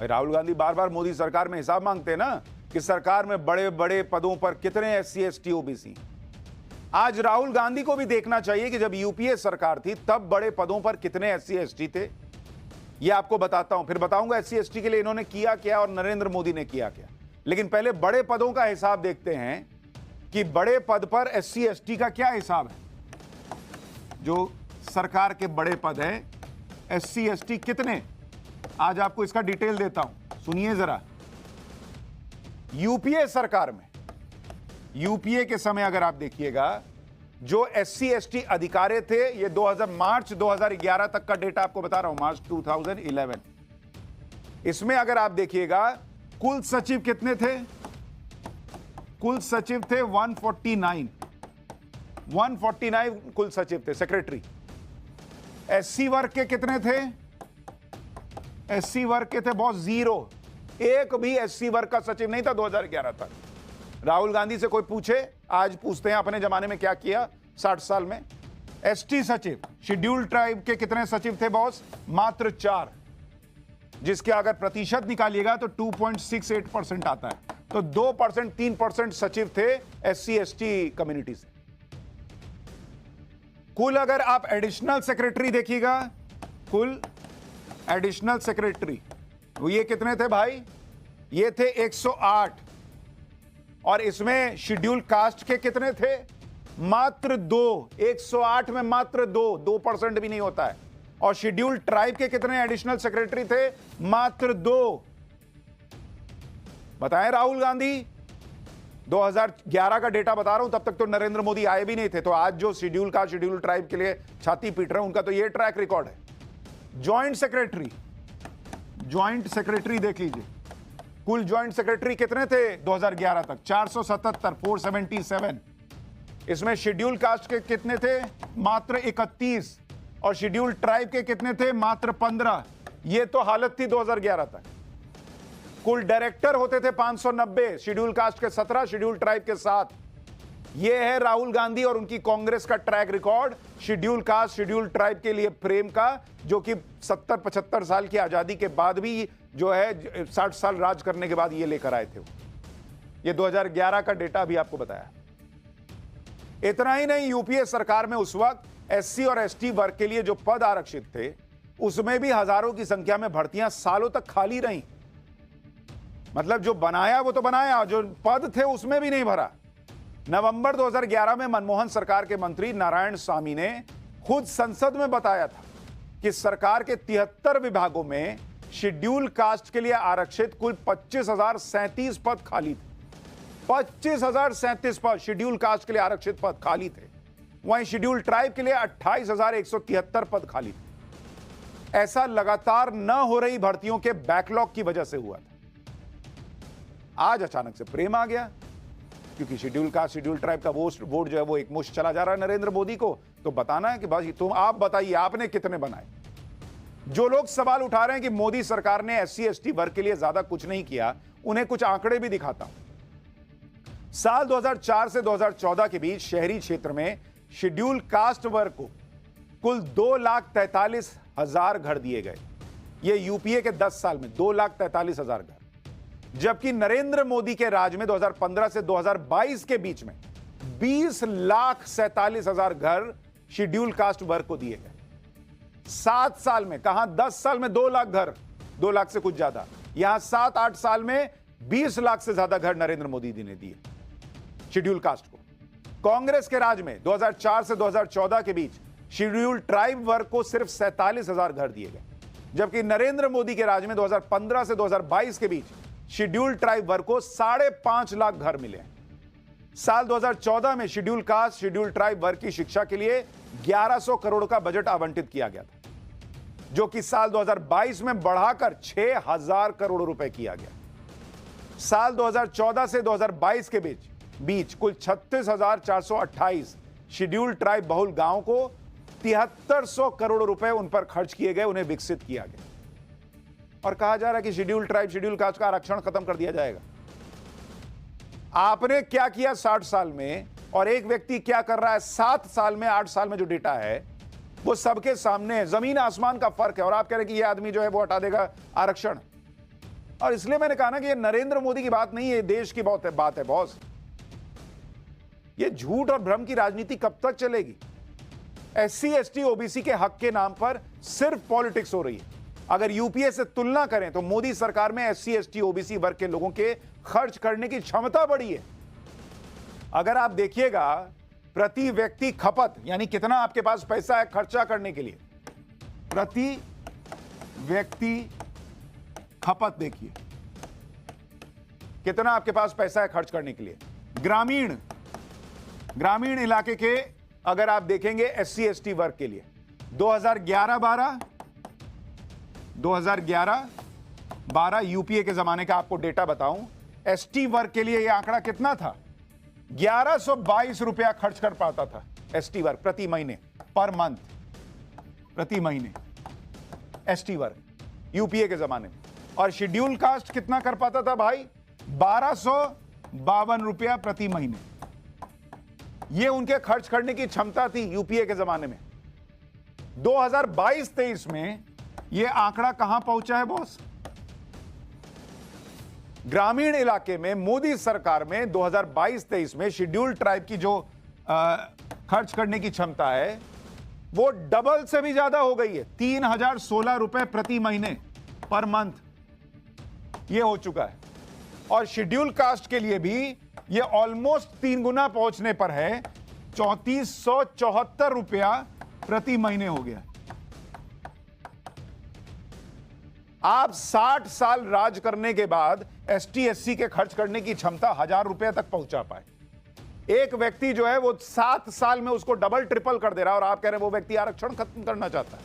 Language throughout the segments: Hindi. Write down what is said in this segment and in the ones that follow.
राहुल गांधी बार बार मोदी सरकार में हिसाब मांगते हैं ना कि सरकार में बड़े बड़े पदों पर कितने एससी एसटी ओबीसी। आज राहुल गांधी को भी देखना चाहिए कि जब यूपीए सरकार थी तब बड़े पदों पर कितने एससी एसटी थे। ये आपको बताता हूं, फिर बताऊंगा एससी एसटी के लिए इन्होंने किया क्या और नरेंद्र मोदी ने किया क्या। लेकिन पहले बड़े पदों का हिसाब देखते हैं कि बड़े पद पर एससी एसटी का क्या हिसाब है। जो सरकार के बड़े पद हैं, एससी एसटी कितने, आज आपको इसका डिटेल देता हूं, सुनिए जरा। यूपीए सरकार में, यूपीए के समय अगर आप देखिएगा, जो एससी एसटी अधिकारी थे, ये मार्च 2011 तक का डेटा आपको बता रहा हूं, मार्च 2011। इसमें अगर आप देखिएगा कुल सचिव कितने थे, कुल सचिव थे 149 कुल सचिव थे, सेक्रेटरी। एससी वर्ग के कितने थे, एससी वर्ग के थे बहुत 0, एक भी एससी वर्ग का सचिव नहीं था 2011 तक। राहुल गांधी से कोई पूछे, आज पूछते हैं अपने जमाने में क्या किया 60 साल में। एसटी सचिव, शेड्यूल्ड ट्राइब के कितने सचिव थे बॉस, मात्र 4, जिसके अगर प्रतिशत निकालिएगा तो 2.68% आता है। तो 2%, 3% सचिव थे एससी एसटी कम्युनिटी से। कुल अगर आप एडिशनल सेक्रेटरी देखिएगा, कुल एडिशनल सेक्रेटरी ये कितने थे भाई, ये थे 108, और इसमें शेड्यूल कास्ट के कितने थे, मात्र 2, 108 में मात्र 2% भी नहीं होता है। और शेड्यूल ट्राइब के कितने एडिशनल सेक्रेटरी थे, मात्र 2। बताएं राहुल गांधी, 2011 का डेटा बता रहा हूं, तब तक तो नरेंद्र मोदी आए भी नहीं थे। तो आज जो शेड्यूल कास्ट शेड्यूल ट्राइब के लिए छाती पीट रहे हैं, उनका तो ये ट्रैक रिकॉर्ड है। ज्वाइंट सेक्रेटरी देख लीजिए, कुल ज्वाइंट सेक्रेटरी कितने थे 2011 तक, 477। इसमें शेड्यूल कास्ट के कितने थे, मात्र 31, और शेड्यूल ट्राइब के कितने थे, मात्र 15। ये तो हालत थी 2011 तक। कुल डायरेक्टर होते थे 590, शेड्यूल कास्ट के 17, शेड्यूल ट्राइब के 7। यह है राहुल गांधी और उनकी कांग्रेस का track record schedule caste schedule tribe के लिए प्रेम का, जो कि 70-75 साल की आजादी के बाद भी जो है 60 साल राज करने के बाद ये लेकर आए थे। ये 2011 का डेटा भी आपको बताया। इतना ही नहीं, यूपीए सरकार में उस वक्त एससी और एसटी वर्ग के लिए जो पद आरक्षित थे, उसमें भी हजारों की संख्या में भर्तियां सालों तक खाली रहीं। मतलब जो बनाया वो तो बनाया, जो पद थे उसमें भी नहीं भरा। नवंबर 2011 में मनमोहन सरकार के मंत्री नारायण स्वामी ने खुद संसद में बताया था कि सरकार के 73 विभागों में शेड्यूल कास्ट के लिए आरक्षित कुल 25,037 पद खाली थे। 25,037 पद शेड्यूल कास्ट के लिए आरक्षित पद खाली थे। वहीं शेड्यूल ट्राइब के लिए 28,173 पद खाली थे। ऐसा लगातार न हो रही भर्तियों के बैकलॉग की वजह से हुआ था। आज अचानक से प्रेम आ गया, क्योंकि शेड्यूल कास्ट शेड्यूल ट्राइब का वोट जो है वो एक मुश्त चला जा रहा है नरेंद्र मोदी को। तो बताना है कि भाई तुम आप बताइए आपने कितने बनाए। जो लोग सवाल उठा रहे हैं कि मोदी सरकार ने एससी एसटी वर्ग के लिए ज्यादा कुछ नहीं किया, उन्हें कुछ आंकड़े भी दिखाता हूं। साल 2004 से 2014 के बीच शहरी क्षेत्र में शेड्यूल कास्ट वर्ग को कुल 2,43,000 घर दिए गए। ये यूपीए के 10 साल में 2,43,000 घर, जबकि नरेंद्र मोदी के राज में 2015 से 2022 के बीच में 20,47,000 घर शेड्यूल कास्ट वर्ग को दिए गए। 7 साल में, कहां 10 साल में 2 लाख घर, 2 लाख से कुछ ज्यादा, यहां 7-8 साल में 20 लाख से ज्यादा घर नरेंद्र मोदी जी ने दिए शेड्यूल कास्ट को। कांग्रेस के राज में 2004 से 2014 के बीच शेड्यूल ट्राइब वर्ग को सिर्फ 47,000 घर दिए गए, जबकि नरेंद्र मोदी के राज में 2015 से 2022 के बीच शेड्यूल ट्राइब वर्ग को 5.5 लाख घर मिले हैं। साल 2014 में शेड्यूल कास्ट शेड्यूल ट्राइब वर्ग की शिक्षा के लिए 1100 करोड़ का बजट आवंटित किया गया था, जो कि साल 2022 में बढ़ाकर 6,000 करोड़ रुपए किया गया। साल 2014 से 2022 के बीच कुल 36,428 शेड्यूल ट्राइब बहुल गांव को 7300 करोड़ रुपए उन पर खर्च किए गए, उन्हें विकसित किया गया। और कहा जा रहा है कि शेड्यूल ट्राइब शेड्यूल कास्ट का आरक्षण खत्म कर दिया जाएगा। आपने क्या किया 60 साल में और एक व्यक्ति क्या कर रहा है 7 साल में, 8 साल में, जो डेटा है वो सबके सामने है। जमीन आसमान का फर्क है। और आप कह रहे हैं कि ये आदमी जो है वो हटा देगा आरक्षण। और इसलिए मैंने कहा ना कि ये नरेंद्र मोदी की बात नहीं है, देश की बात है बॉस। ये झूठ और भ्रम की राजनीति कब तक चलेगी? एससी एसटी ओबीसी के हक के नाम पर सिर्फ पॉलिटिक्स हो रही है। अगर यूपीए से तुलना करें तो मोदी सरकार में एससी एसटी ओबीसी वर्ग के लोगों के खर्च करने की क्षमता बढ़ी है। अगर आप देखिएगा प्रति व्यक्ति खपत, यानी कितना आपके पास पैसा है खर्चा करने के लिए, प्रति व्यक्ति खपत देखिए कितना आपके पास पैसा है खर्च करने के लिए। ग्रामीण इलाके के अगर आप देखेंगे एससी एसटी वर्ग के लिए 2011-12 यूपीए के जमाने का आपको डेटा बताऊं, एसटी वर्ग के लिए यह आंकड़ा कितना था? 1122 रुपया खर्च कर पाता था एसटी वर्ग प्रति महीने, पर मंथ, प्रति महीने एसटी वर्ग यूपीए के जमाने में। और शेड्यूल कास्ट कितना कर पाता था भाई? 1252 रुपया प्रति महीने। यह उनके खर्च करने की क्षमता थी यूपीए के जमाने में। 2022-23 में यह आंकड़ा कहां पहुंचा है बॉस? ग्रामीण इलाके में मोदी सरकार में 2022-23 में शेड्यूल ट्राइब की जो खर्च करने की क्षमता है वो डबल से भी ज्यादा हो गई है। 3016 रुपए प्रति महीने, पर मंथ ये हो चुका है। और शेड्यूल कास्ट के लिए भी ये ऑलमोस्ट 3 गुना पहुंचने पर है, 3474 रुपया प्रति महीने हो गया। आप 60 साल राज करने के बाद एसटी एससी के खर्च करने की क्षमता 1000 रुपए तक पहुंचा पाए। एक व्यक्ति जो है वो 7 साल में उसको डबल ट्रिपल कर दे रहा है और आप कह रहे हैं वो व्यक्ति आरक्षण खत्म करना चाहता है।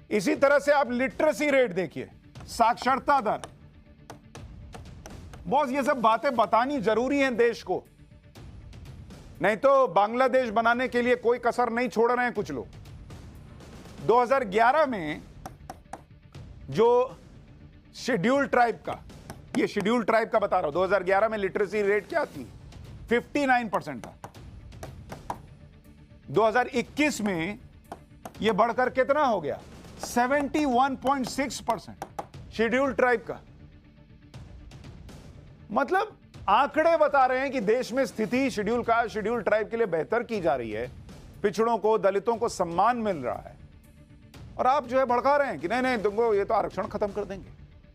इसी तरह से आप लिटरेसी रेट देखिए, साक्षरता दर। बॉस ये सब बातें बतानी जरूरी हैं देश को, नहीं तो बांग्लादेश बनाने के लिए कोई कसर नहीं छोड़ रहे हैं कुछ लोग। 2011 में जो शेड्यूल ट्राइब का, ये शेड्यूल ट्राइब का बता रहा हूं, 2011 में लिटरेसी रेट क्या थी? 59% था। 2021 में यह बढ़कर कितना हो गया? 71.6% शेड्यूल ट्राइब का। मतलब आंकड़े बता रहे हैं कि देश में स्थिति शेड्यूल ट्राइब के लिए बेहतर की जा रही है, पिछड़ों को, दलितों को सम्मान मिल रहा है, और आप जो है भड़का रहे हैं कि नहीं तुमको ये तो आरक्षण खत्म कर देंगे।